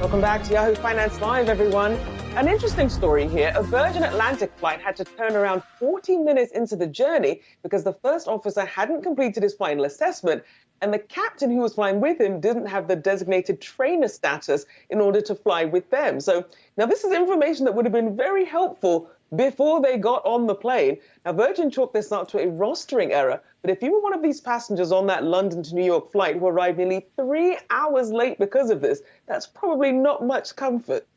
Welcome back to Yahoo Finance Live, everyone. An interesting story here. A Virgin Atlantic flight had to turn around 40 minutes into the journey because the first officer hadn't completed his final assessment, and the captain who was flying with him didn't have the designated trainer status in order to fly with them. So now this is information that would have been very helpful before they got on the plane. Now, Virgin chalked this up to a rostering error, but if you were one of these passengers on that London to New York flight who arrived nearly 3 hours late because of this, that's probably not much comfort.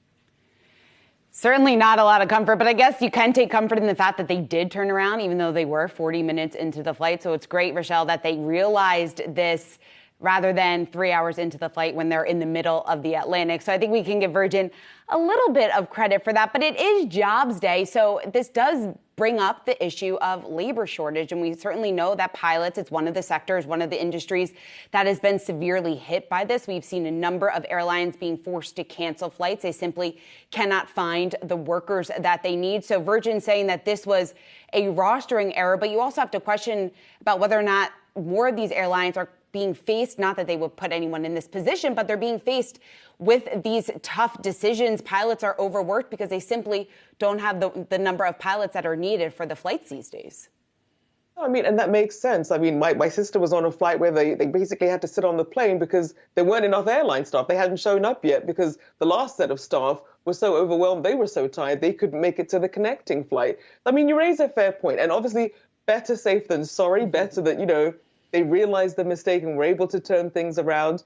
Certainly not a lot of comfort, but I guess you can take comfort in the fact that they did turn around, even though they were 40 minutes into the flight. So it's great, Rachelle, that they realized this rather than 3 hours into the flight when they're in the middle of the Atlantic. So I think we can give Virgin a little bit of credit for that. But it is Jobs Day, so this does bring up the issue of labor shortage. And we certainly know that pilots, it's one of the sectors, one of the industries that has been severely hit by this. We've seen a number of airlines being forced to cancel flights. They simply cannot find the workers that they need. So Virgin saying that this was a rostering error, but you also have to question about whether or not more of these airlines are being faced, not that they would put anyone in this position, but they're being faced with these tough decisions. Pilots are overworked because they simply don't have the number of pilots that are needed for the flights these days. I mean, and that makes sense. I mean, my sister was on a flight where they basically had to sit on the plane because there weren't enough airline staff. They hadn't shown up yet because the last set of staff were so overwhelmed. They were so tired, they couldn't make it to the connecting flight. I mean, you raise a fair point. And obviously, better safe than sorry. Better that, they realized the mistake and were able to turn things around.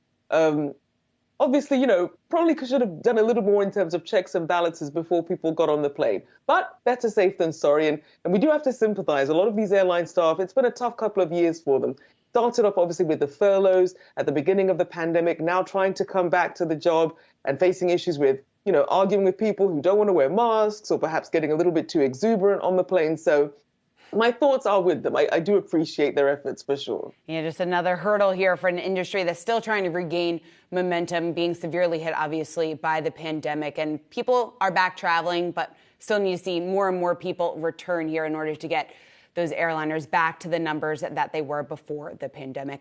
Obviously, probably should have done a little more in terms of checks and balances before people got on the plane. But better safe than sorry. And we do have to sympathize. A lot of these airline staff, it's been a tough couple of years for them. Started off, obviously, with the furloughs at the beginning of the pandemic, now trying to come back to the job and facing issues with, arguing with people who don't want to wear masks or perhaps getting a little bit too exuberant on the plane. So my thoughts are with them. I do appreciate their efforts for sure. Yeah, just another hurdle here for an industry that's still trying to regain momentum, being severely hit, obviously, by the pandemic. And people are back traveling, but still need to see more and more people return here in order to get those airliners back to the numbers that they were before the pandemic.